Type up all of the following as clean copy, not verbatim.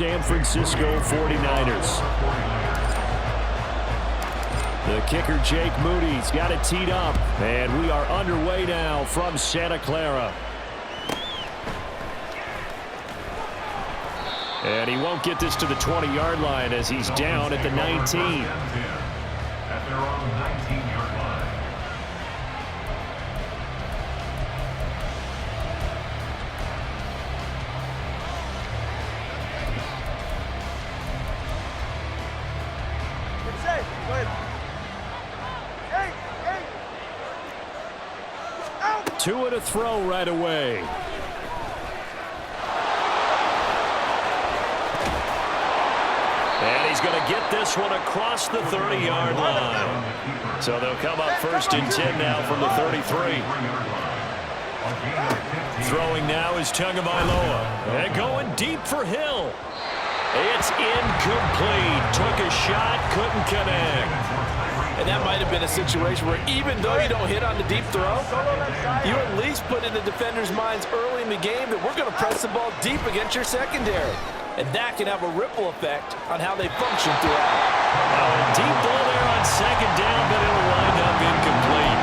San Francisco 49ers. The kicker, Jake Moody's got it teed up, and we are underway now from Santa Clara. And he won't get this to the 20-yard line as he's down at the 19. At their own 19-yard line. Two to throw right away. And he's going to get this one across the 30-yard line. So they'll come up 1st and 10 now from the 33. Throwing now is Tagovailoa. And going deep for Hill. It's incomplete. Took a shot, couldn't connect. And that might have been a situation where even though you don't hit on the deep throw, you at least put in the defenders' minds early in the game that we're going to press the ball deep against your secondary. And that can have a ripple effect on how they function throughout. Deep ball there on 2nd down, but it'll wind up incomplete.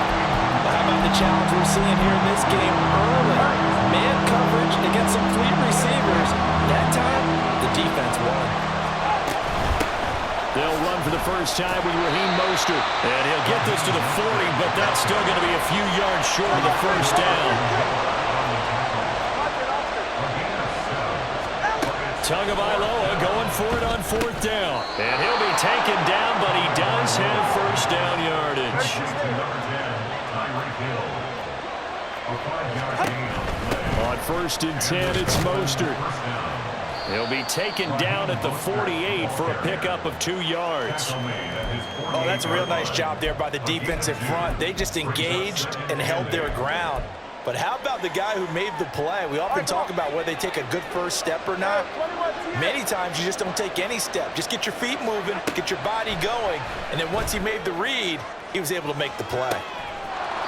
Well, how about the challenge we're seeing here in this game early? Man coverage against some fleet receivers. That time, the defense won. They'll run for the first time with Raheem Mostert. And he'll get this to the 40, but that's still going to be a few yards short of the first down. Tagovailoa going for it on 4th down. And he'll be taken down, but he does have first down yardage. On 1st and 10, it's Mostert. He'll be taken down at the 48 for a pickup of 2 yards. Oh, that's a real nice job there by the defensive front. They just engaged and held their ground. But how about the guy who made the play? We often talk about whether they take a good first step or not. Many times you just don't take any step. Just get your feet moving, get your body going, and then once he made the read, he was able to make the play.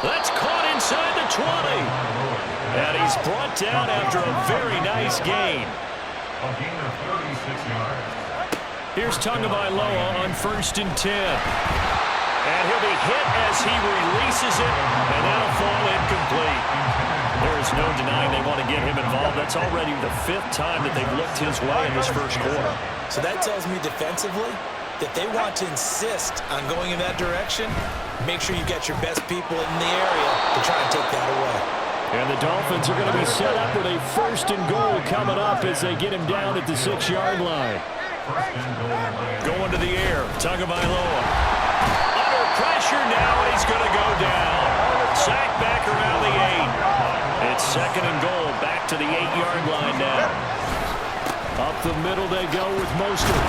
That's caught inside the 20. And he's brought down after a very nice gain. A gain of 36 yards. Here's Tagovailoa on 1st and 10. And he'll be hit as he releases it, and that'll fall incomplete. There is no denying they want to get him involved. That's already the 5th time that they've looked his way in this first quarter. So that tells me defensively that they want to insist on going in that direction. Make sure you've got your best people in the area to try and take that away. And the Dolphins are going to be set up with a 1st and goal coming up as they get him down at the 6-yard line. Going to the air, Tagovailoa. Under pressure now, and he's going to go down. Sack back around the 8. It's 2nd and goal, back to the 8-yard line now. Up the middle they go with Mostert.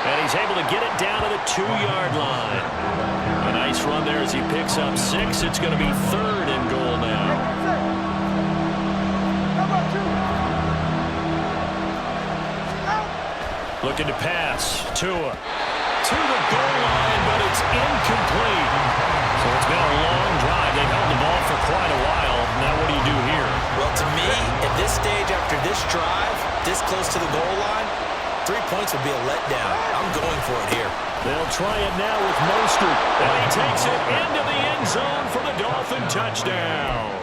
And he's able to get it down to the 2-yard line. A nice run there as he picks up 6. It's going to be 3rd and goal now. Looking to pass. Tua to the goal line, but it's incomplete. So it's been a long drive. They've held the ball for quite a while. Now what do you do here? Well, to me, at this stage after this drive, this close to the goal line, 3 points would be a letdown. I'm going for it here. They'll try it now with Mostert. And he takes it into the end zone for the Dolphin touchdown.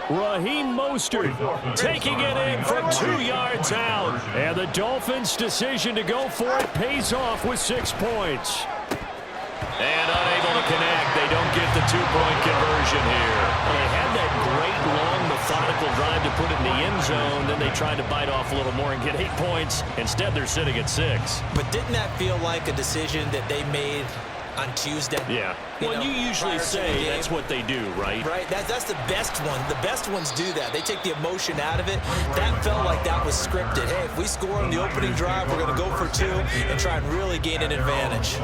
Raheem Mostert taking it in from 2 yards out. And the Dolphins' decision to go for it pays off with 6 points. And unable to connect. They don't get the 2-point conversion here. Well, they had that great, long, methodical drive to put it in the end zone. Then they tried to bite off a little more and get 8 points. Instead, they're sitting at 6. But didn't that feel like a decision that they made on Tuesday? Yeah. Well, you usually say that's what they do, right? Right. That's the best one. The best ones do that. They take the emotion out of it. That felt like that was scripted. Hey, if we score on the opening drive, we're going to go for 2 and try and really gain an advantage.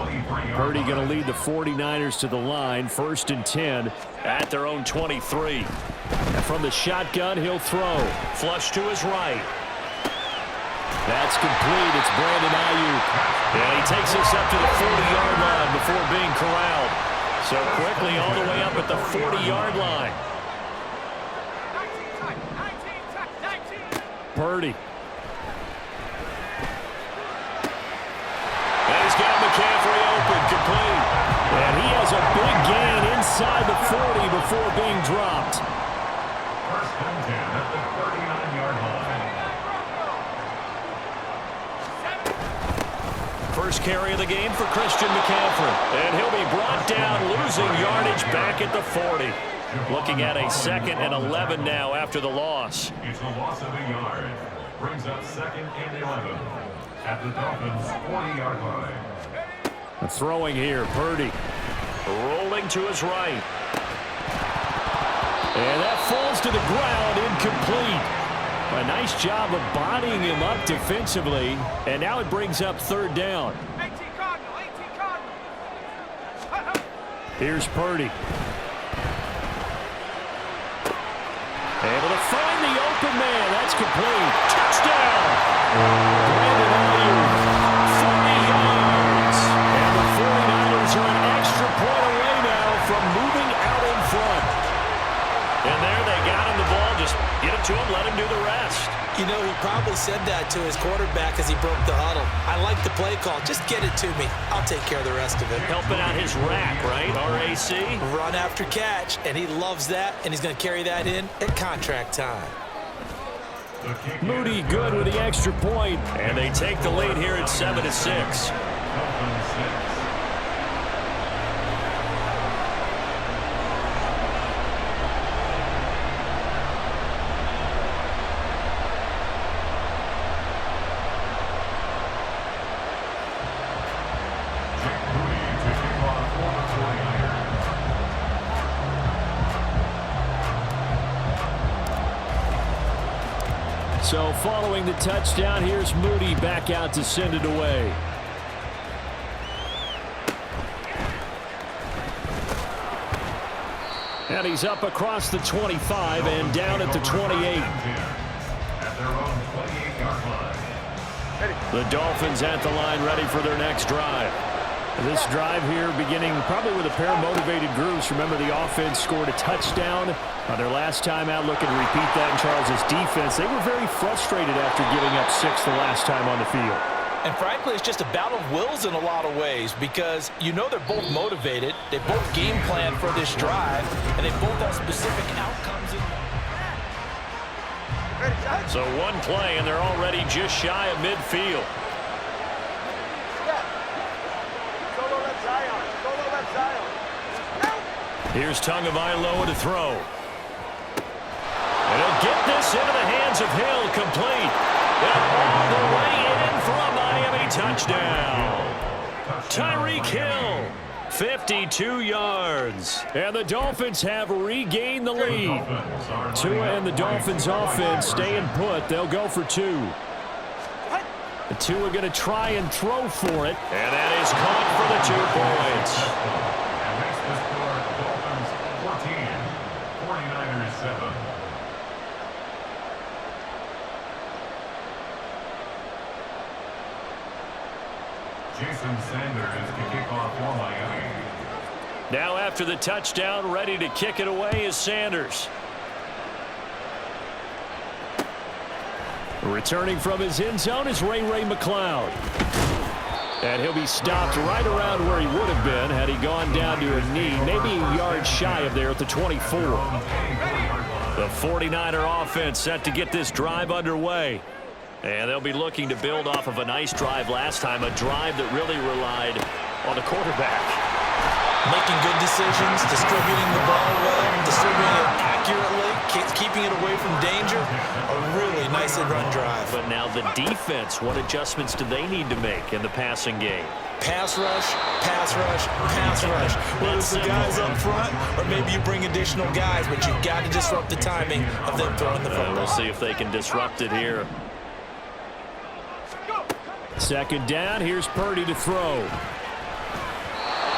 Purdy going to lead the 49ers to the line. 1st and 10 at their own 23. And from the shotgun, he'll throw. Flush to his right. That's complete. It's Brandon Ayuk. And he takes this up to the 40-yard line before being corralled. So quickly all the way up at the 40-yard line. Purdy. 40 before being dropped. First and 10 at the 39-yard line. First carry of the game for Christian McCaffrey. And he'll be brought down, losing yardage back at the 40. Looking at a 2nd and 11 now after the loss. It's a loss of a yard. Brings up 2nd and 11 at the Dolphins' 40-yard line. Throwing here, Purdy. Rolling to his right. And that falls to the ground, incomplete. A nice job of bodying him up defensively. And now it brings up 3rd down. Here's Purdy. Able to find the open man. That's complete. Touchdown. Brandon Ayuk, 40 yards. And the 49ers are an extra point away now from moving out in front. And there they got him the ball. Just get it to him, let him do the rest. You know, he probably said that to his quarterback as he broke the huddle. I like the play call. Just get it to me. I'll take care of the rest of it. Helping out his rack, right? RAC. Run after catch, and he loves that, and he's going to carry that in at contract time. Moody good with the extra point. And they take the lead here at 7-6. Dolphins 6. So following the touchdown, here's Moody back out to send it away. And he's up across the 25 and down at the 28. At their own 28-yard line. The Dolphins at the line ready for their next drive. This drive here beginning probably with a pair of motivated groups. Remember, the offense scored a touchdown on their last time out, looking to repeat that in Charles' defense. They were very frustrated after giving up 6 the last time on the field. And frankly, it's just a battle of wills in a lot of ways because you know they're both motivated. They both game plan for this drive, and they both have specific outcomes. So one play, and they're already just shy of midfield. Here's Tagovailoa to throw. And he'll get this into the hands of Hill, complete. And all the way in for a Miami touchdown. Tyreek Hill, 52 yards. And the Dolphins have regained the lead. Tua and the Dolphins offense staying put. They'll go for 2. The Tua going to try and throw for it. And that is caught for the 2 points. And makes the score Dolphins 14, 49ers 7. Jason Sanders to kick off for Miami. Now after the touchdown, ready to kick it away is Sanders. Returning from his end zone is Ray McCloud. And he'll be stopped right around where he would have been had he gone down to a knee, maybe a yard shy of there at the 24. The 49er offense set to get this drive underway. And they'll be looking to build off of a nice drive last time, a drive that really relied on the quarterback. Making good decisions, distributing the ball well, distributing it accurately, keeping it away from danger. A really nicely run drive. But now the defense, what adjustments do they need to make in the passing game? Pass rush, pass rush, pass rush. Whether it's the guys up front or maybe you bring additional guys, but you've got to disrupt the timing of them throwing the football. We'll see if they can disrupt it here. Second down, here's Purdy to throw.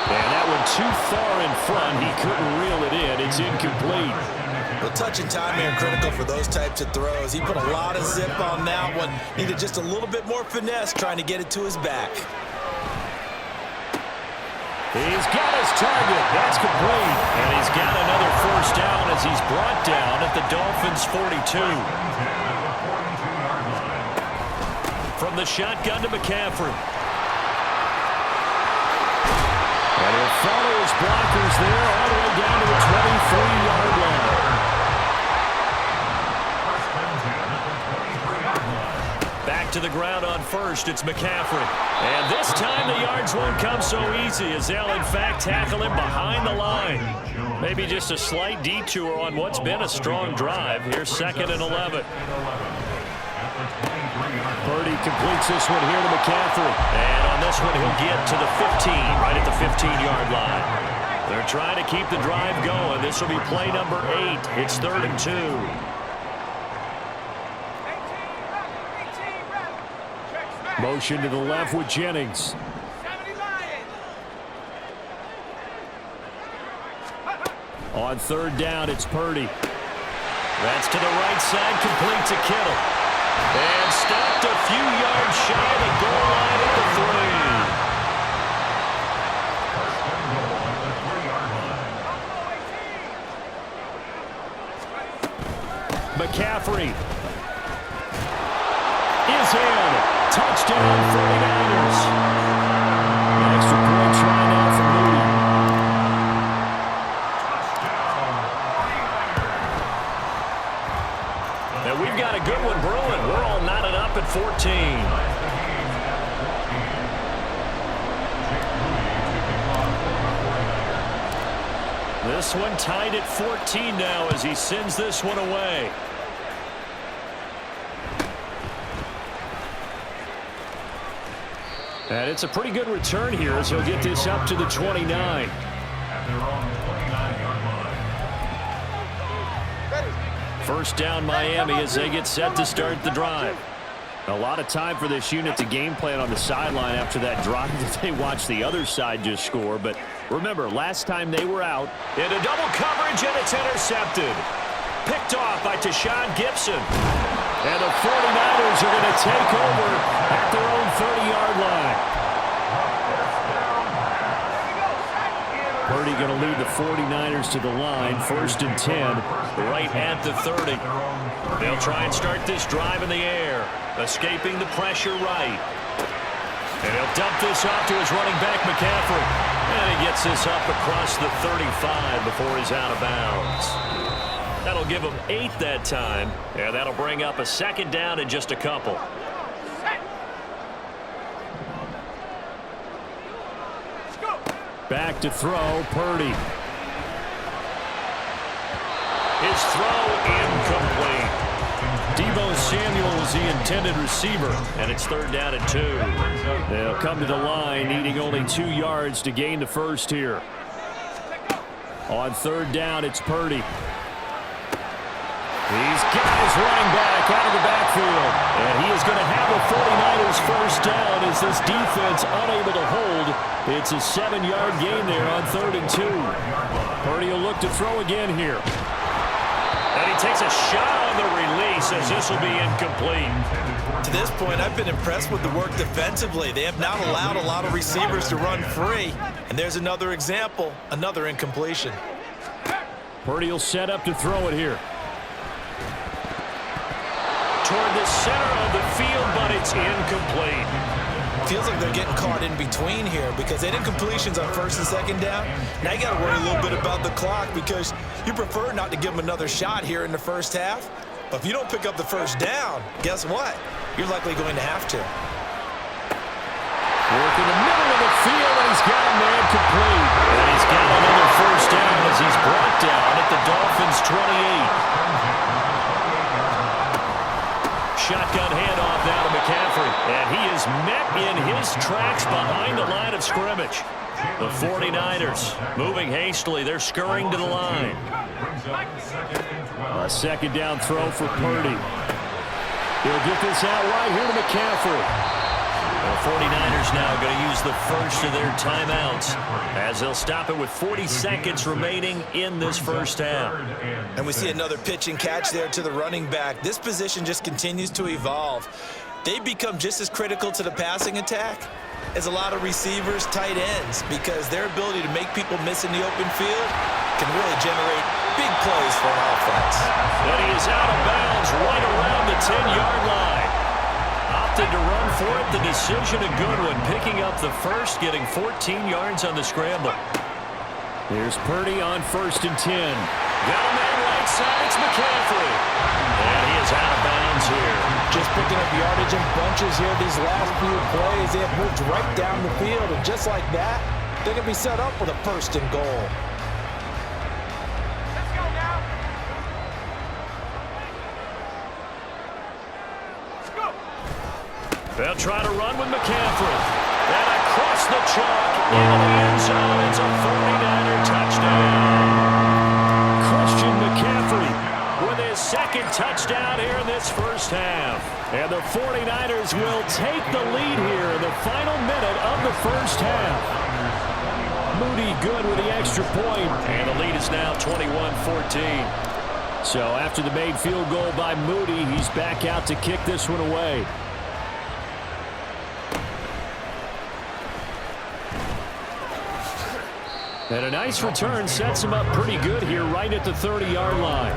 And that one too far in front. He couldn't reel it in. It's incomplete. Well, touch and timing are critical for those types of throws. He put a lot of zip on that one. Needed just a little bit more finesse trying to get it to his back. He's got his target. That's complete. And he's got another first down as he's brought down at the Dolphins' 42. From the shotgun to McCaffrey. And He'll follow his blockers there all the way down to the 23-yard line. Back to the ground on first, it's McCaffrey. And this time the yards won't come so easy as they'll in fact tackle him behind the line. Maybe just a slight detour on what's been a strong drive. Here's 2nd and 11. Purdy completes this one here to McCaffrey. And on this one he'll get to the 15, right at the 15-yard line. They're trying to keep the drive going. This will be play number 8. It's 3rd and 2. Motion to the left with Jennings. On 3rd down, it's Purdy. That's to the right side, complete to Kittle. And stopped a few yards shy of the goal line at the 3. McCaffrey is in. Touchdown, 49ers. An extra point try now for Moody. And we've got a good one brewing. We're all knotted up at 14. This one tied at 14 now as he sends this one away. And it's a pretty good return here as he'll get this up to the 29. First down Miami as they get set to start the drive. A lot of time for this unit to game plan on the sideline after that drive that they watched the other side just score. But remember, last time they were out, into double coverage, and it's intercepted. Picked off by Tashawn Gibson. And the 49ers are going to take over at their own 30-yard line. Purdy going to lead the 49ers to the line. 1st and 10, right at the 30. They'll try and start this drive in the air, escaping the pressure right. And he'll dump this off to his running back, McCaffrey. And he gets this up across the 35 before he's out of bounds. That'll give him 8 that time, and that'll bring up a 2nd down in just a couple. Back to throw, Purdy. His throw incomplete. Deebo Samuel was the intended receiver, and it's 3rd down and 2. They'll come to the line, needing only 2 yards to gain the first here. On 3rd down, it's Purdy. He's got his running back out of the backfield. And he is going to have a 49ers first down as this defense unable to hold. It's a 7-yard gain there on 3rd and 2. Purdy will look to throw again here. And he takes a shot on the release as this will be incomplete. To this point, I've been impressed with the work defensively. They have not allowed a lot of receivers to run free. And there's another example, another incompletion. Purdy will set up to throw it here. Toward the center of the field, but it's incomplete. Feels like they're getting caught in between here because they did completions on 1st and 2nd down. Now you got to worry a little bit about the clock because you prefer not to give them another shot here in the first half. But if you don't pick up the first down, guess what? You're likely going to have to. Work in the middle of the field, and he's got a man complete. And he's got another first down as he's brought down at the Dolphins' 28. Shotgun handoff now to McCaffrey. And he is met in his tracks behind the line of scrimmage. The 49ers moving hastily. They're scurrying to the line. A 2nd down throw for Purdy. He'll get this out right here to McCaffrey. The 49ers now going to use the first of their timeouts as they'll stop it with 40 seconds remaining in this first half. And we see another pitch and catch there to the running back. This position just continues to evolve. They become just as critical to the passing attack as a lot of receivers, tight ends, because their ability to make people miss in the open field can really generate big plays for an offense. But he is out of bounds right around the 10-yard line. opted to run for it. The decision a good one, picking up the first, getting 14 yards on the scramble. Here's Purdy on 1st and 10. Got a man right side. It's McCaffrey. And he is out of bounds here. Just picking up yardage in bunches here. These last few plays, they have moved right down the field. And just like that, they're going to be set up with a 1st and goal. Let's go now. Let's go. They'll try to run with McCaffrey. And across the chalk into the end zone. It's a 49er touchdown. Christian McCaffrey with his 2nd touchdown here in this first half. And the 49ers will take the lead here in the final minute of the first half. Moody good with the extra point. And the lead is now 21-14. So after the made field goal by Moody, he's back out to kick this one away. And a nice return sets him up pretty good here right at the 30-yard line.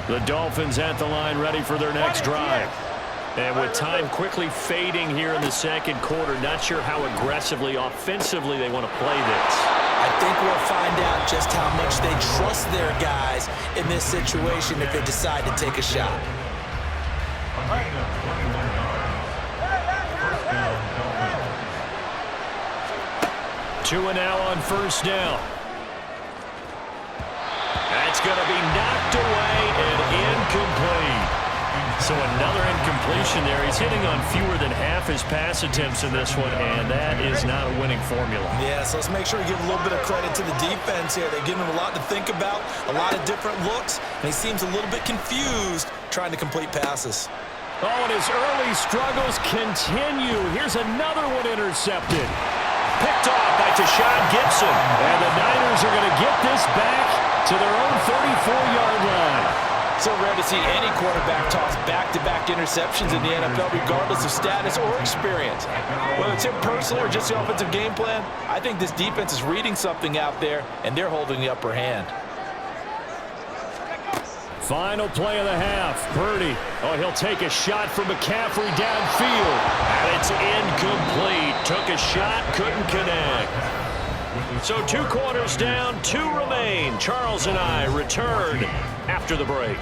The Dolphins at the line ready for their next drive. And with time quickly fading here in the 2nd quarter, not sure how aggressively, offensively they want to play this. I think we'll find out just how much they trust their guys in this situation if they decide to take a shot. Two and now on 1st down. That's going to be knocked away and incomplete. So another incompletion there. He's hitting on fewer than half his pass attempts in this one, and that is not a winning formula. Yeah, so let's make sure we give a little bit of credit to the defense here. They're giving him a lot to think about, a lot of different looks, and he seems a little bit confused trying to complete passes. Oh, and his early struggles continue. Here's another one intercepted. Picked off by Tashawn Gibson. And the Niners are going to get this back to their own 34-yard line. So rare to see any quarterback toss back-to-back interceptions in the NFL, regardless of status or experience. Whether it's him personally or just the offensive game plan, I think this defense is reading something out there, and they're holding the upper hand. Final play of the half. Purdy. Oh, he'll take a shot from McCaffrey downfield. And it's incomplete. Took a shot, couldn't connect. So 2 quarters down, 2 remain. Charles and I return after the break.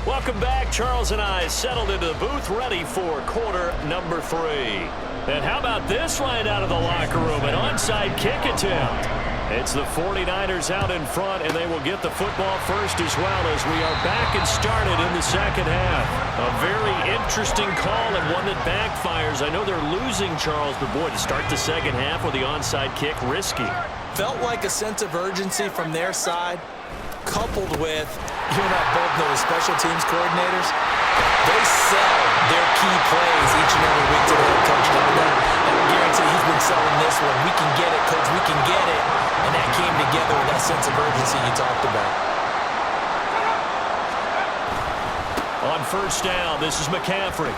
Welcome back. Charles and I settled into the booth, ready for quarter number 3. And how about this line out of the locker room? An onside kick attempt. It's the 49ers out in front, and they will get the football first as well as we are back and started in the second half. A very interesting call and one that backfires. I know they're losing, Charles, but boy, to start the second half with the onside kick, risky. Felt like a sense of urgency from their side, coupled with, you and I both know the special teams coordinators, they sell their key plays each and every week to the head coach. And I guarantee he's been selling this one. We can get it, coach, we can get it. And that came together with that sense of urgency you talked about. On 1st down, this is McCaffrey.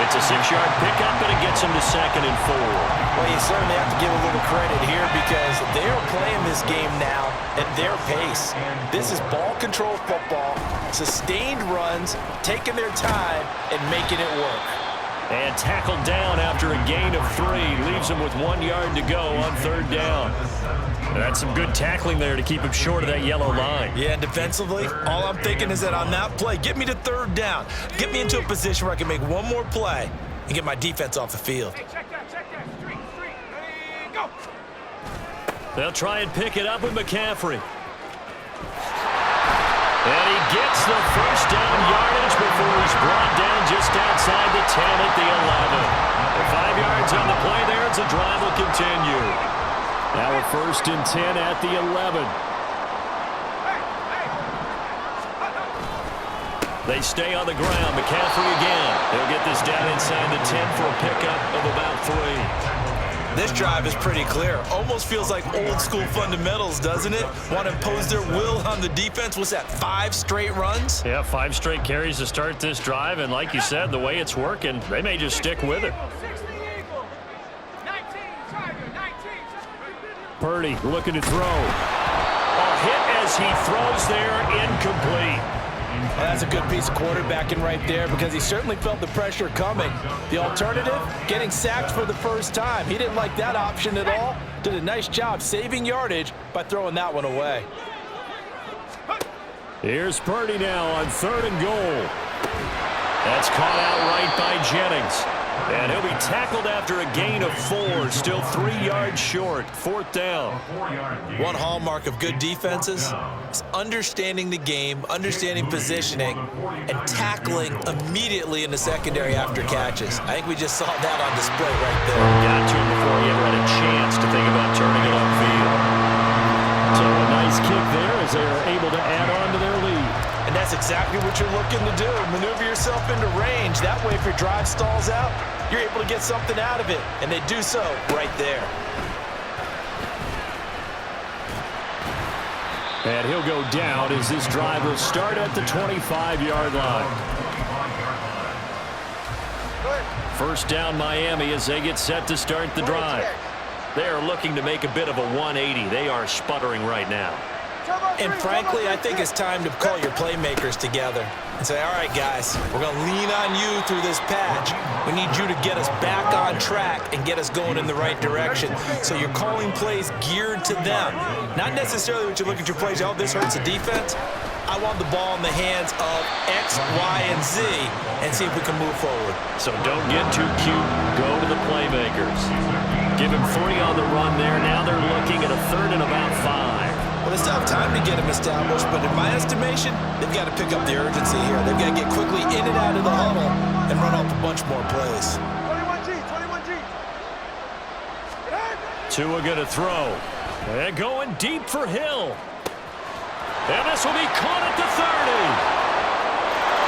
It's a 6-yard pickup, and it gets him to 2nd and 4. Well, you certainly have to give a little credit here because they're playing this game now at their pace. This is ball control football, sustained runs, taking their time, and making it work. And tackled down after a gain of 3. Leaves him with 1 yard to go on 3rd down. That's some good tackling there to keep him short of that yellow line. Yeah, and defensively, all I'm thinking is that on that play, get me to 3rd down. Get me into a position where I can make one more play and get my defense off the field. Hey, check that. Street, ready, go. They'll try and pick it up with McCaffrey. And he gets the 1st down yardage before he's brought down just outside the 10 at the 11. The 5 yards on the play there as the drive will continue. Now a 1st and 10 at the 11. They stay on the ground. McCaffrey again. He'll get this down inside the 10 for a pickup of about 3. This drive is pretty clear. Almost feels like old school fundamentals, doesn't it? Want to impose their will on the defense. What's that, 5 straight runs? Yeah, 5 straight carries to start this drive, and like you said, the way it's working, they may just stick with it. Purdy looking to throw. A hit as he throws there, incomplete. That's a good piece of quarterbacking right there because he certainly felt the pressure coming. The alternative, getting sacked for the first time. He didn't like that option at all. Did a nice job saving yardage by throwing that one away. Here's Purdy now on 3rd and goal. That's caught out right by Jennings. And he'll be tackled after a gain of 4, still 3 yards short. 4th down. One hallmark of good defenses is understanding the game, understanding positioning, and tackling immediately in the secondary after catches. I think we just saw that on display right there. Got to him before he ever had a chance to think about turning it upfield. So a nice kick there as they are able to add on to their lead. And that's exactly what you're looking to do. Maneuver yourself into range. That way, if your drive stalls out, you're able to get something out of it. And they do so right there. And he'll go down as this drive will start at the 25-yard line. First down Miami as they get set to start the drive. They are looking to make a bit of a 180. They are sputtering right now. And frankly, I think it's time to call your playmakers together and say, all right, guys, we're going to lean on you through this patch. We need you to get us back on track and get us going in the right direction. So you're calling plays geared to them. Not necessarily what you look at your plays, oh, this hurts the defense. I want the ball in the hands of X, Y, and Z and see if we can move forward. So don't get too cute. Go to the playmakers. Give him 3 on the run there. Now they're looking at a 3rd and about 5. Well, they still have time to get him established, but in my estimation, they've got to pick up the urgency here. They've got to get quickly in and out of the huddle and run off a bunch more plays. 21G. Tua going to throw. And going deep for Hill. And this will be caught at the 30.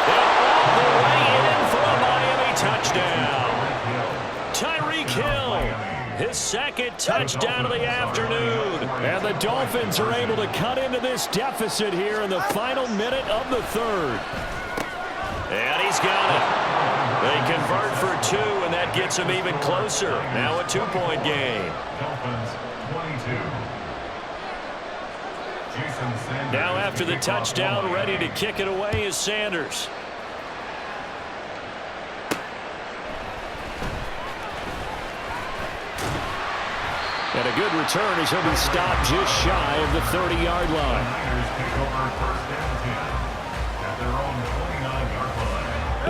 And all the way in for a Miami touchdown. Tyreek Hill, his 2nd touchdown of the afternoon. And the Dolphins are able to cut into this deficit here in the final minute of the 3rd. And he's got it. They convert for 2, and that gets him even closer. Now a 2-point game. Dolphins 22. Now after the touchdown, ready to kick it away is Sanders. And a good return as he'll be stopped just shy of the 30-yard line.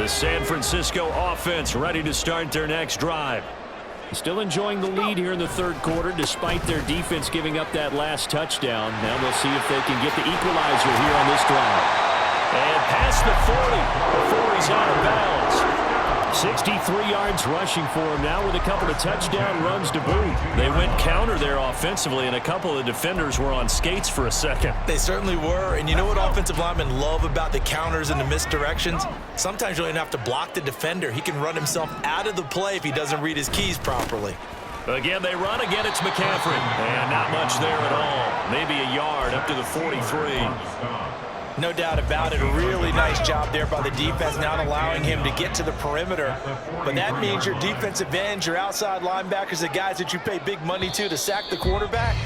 The San Francisco offense ready to start their next drive. Still enjoying the lead here in the 3rd quarter despite their defense giving up that last touchdown. Now we'll see if they can get the equalizer here on this drive. And past the 40 before he's out of bounds. 63 yards rushing for him now with a couple of touchdown runs to boot. They went counter there offensively, and a couple of defenders were on skates for a second. They certainly were, and you know what offensive linemen love about the counters and the misdirections? Sometimes you don't even have to block the defender. He can run himself out of the play if he doesn't read his keys properly. Again, they run. Again, it's McCaffrey. And not much there at all. Maybe a yard up to the 43. No doubt about it. A really nice job there by the defense, not allowing him to get to the perimeter. But that means your defensive ends, your outside linebackers, the guys that you pay big money to sack the quarterback,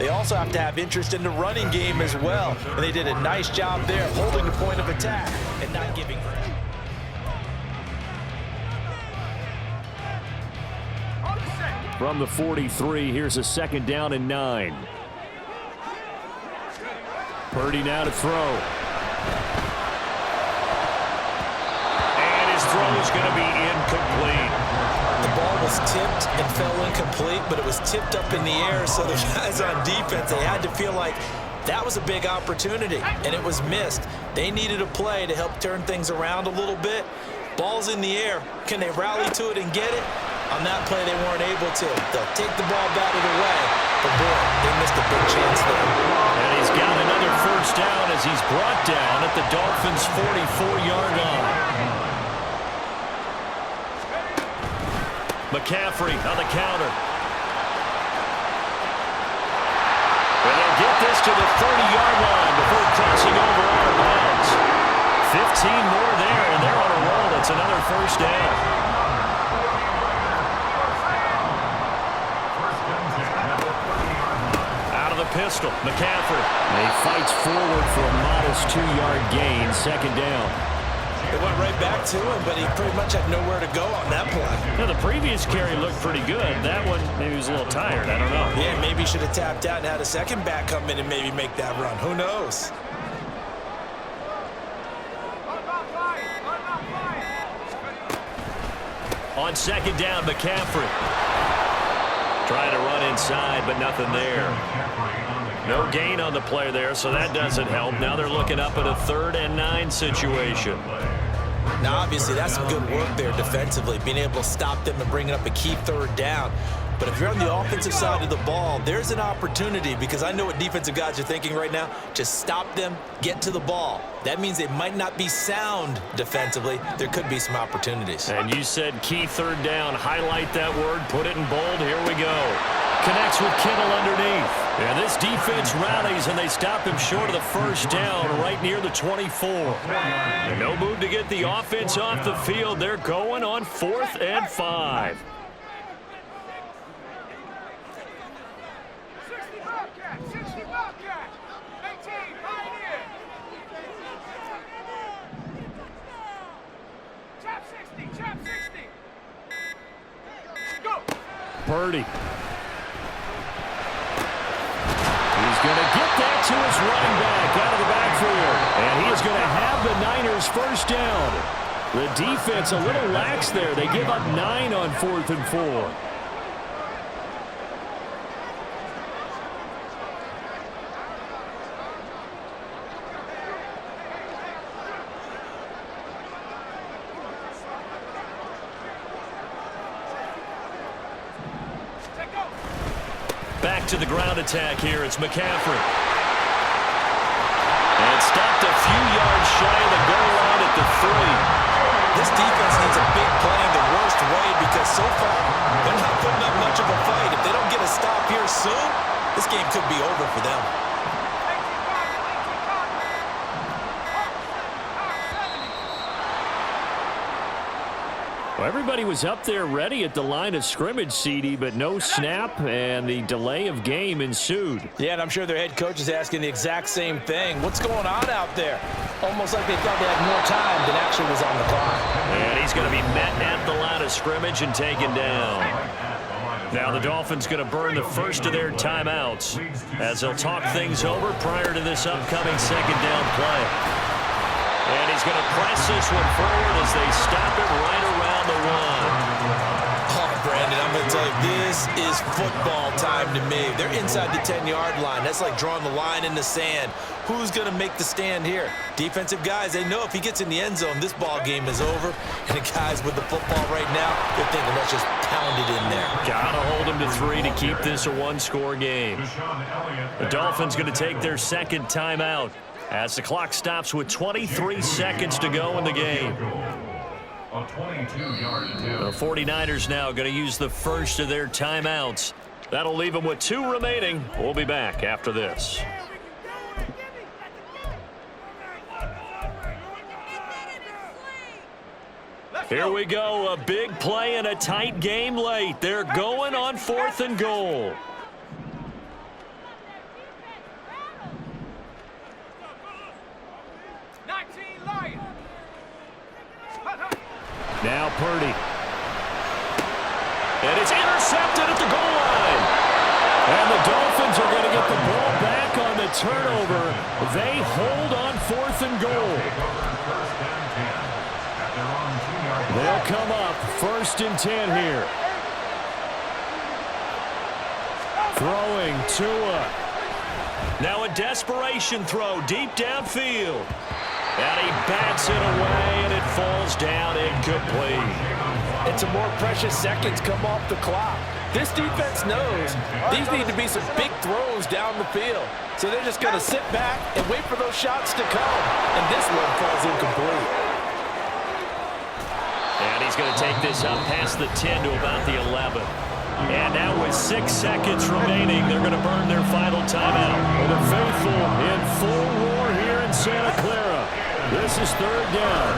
they also have to have interest in the running game as well. And they did a nice job there, holding the point of attack and not giving. From the 43, here's a 2nd down and 9. Purdy now to throw. And his throw is going to be incomplete. The ball was tipped and fell incomplete, but it was tipped up in the air, so the guys on defense, they had to feel like that was a big opportunity, and it was missed. They needed a play to help turn things around a little bit. Ball's in the air. Can they rally to it and get it? On that play, they weren't able to. They'll take the ball, batted away. But, boy, they missed a big chance there. And he's got another 1st down as he's brought down at the Dolphins' 44-yard line. McCaffrey on the counter. get this to the 30-yard line before crossing over out of bounds. 15 more there, and they're on a roll. It's another first down. Out of the pistol, McCaffrey. He fights forward for a modest 2-yard gain, second down. They went right back to him, but he pretty much had nowhere to go on that play. Yeah, the previous carry looked pretty good. That one, maybe he was a little tired. I don't know. Yeah, maybe he should have tapped out and had a second back come in and maybe make that run. Who knows? On second down, McCaffrey. Trying to run inside, but nothing there. No gain on the play there, so that doesn't help. Now they're looking up at a 3rd and 9 situation. Now, obviously, that's some good work there defensively, being able to stop them and bringing up a key 3rd down. But if you're on the offensive side of the ball, there's an opportunity, because I know what defensive guys are thinking right now. Just stop them, get to the ball. That means they might not be sound defensively. There could be some opportunities. And you said key 3rd down. Highlight that word. Put it in bold. Here we go. Connects with Kittle underneath. And this defense rallies, and they stop him short of the first down right near the 24. And no move to get the offense off the field. They're going on 4th and 5. Purdy. He's going to get that to his running back out of the backfield. And he is going to have the Niners first down. The defense a little lax there. They give up 9 on 4th and 4. Back to the ground attack here. It's McCaffrey. And stopped a few yards shy of the goal line at the 3. This defense needs a big play in the worst way, because so far they're not putting up much of a fight. If they don't get a stop here soon, this game could be over for them. Well, everybody was up there ready at the line of scrimmage, CD, but no snap, and the delay of game ensued. Yeah, and I'm sure their head coach is asking the exact same thing. What's going on out there? Almost like they thought they had more time than actually was on the clock. And he's going to be met at the line of scrimmage and taken down. Now the Dolphins going to burn the first of their timeouts as they'll talk things over prior to this upcoming second down play. And he's going to press this one forward as they stop it right around the 1. Oh, Brandon, I'm going to tell you, this is football time to me. They're inside the 10-yard line. That's like drawing the line in the sand. Who's going to make the stand here? Defensive guys, they know if he gets in the end zone, this ball game is over. And the guys with the football right now, they're thinking, let's just pound it in there. Got to hold him to 3 to keep this a 1-score game. The Dolphins going to take their second timeout as the clock stops with 23 seconds to go in the game. The 49ers now going to use the first of their timeouts. That'll leave them with 2 remaining. We'll be back after this. Here we go, a big play and a tight game late. They're going on 4th and goal. Now Purdy. And it's intercepted at the goal line. And the Dolphins are going to get the ball back on the turnover. They hold on 4th and goal. They'll come up 1st and 10 here. Throwing Tua. Now a desperation throw deep downfield. And he bats it away, and it falls down incomplete. And some more precious seconds come off the clock. This defense knows these need to be some big throws down the field. So they're just going to sit back and wait for those shots to come. And this one falls incomplete. And he's going to take this up past the 10 to about the 11. And now with 6 seconds remaining, they're going to burn their final timeout. Well, the faithful in full roar here in Santa Clara. This is 3rd down.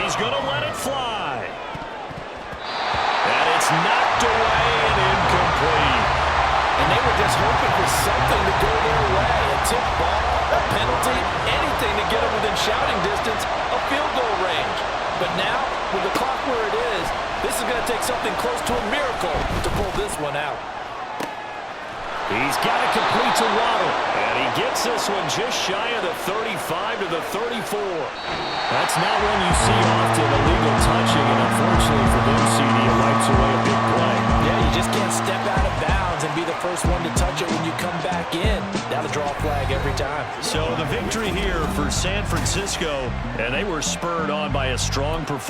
He's going to let it fly. And it's knocked away and incomplete. And they were just hoping for something to go their way. A tip ball, a penalty, anything to get them within shouting distance, a field goal range. But now, with the clock where it is, this is going to take something close to a miracle to pull this one out. He's got it complete to Waddle. And he gets this one just shy of the 35 to the 34. That's not one you see often, illegal touching. And unfortunately for them, CD, it wipes away a big play. Yeah, you just can't step out of bounds and be the first one to touch it when you come back in. That'll draw a flag every time. So the victory here for San Francisco, and they were spurred on by a strong performance.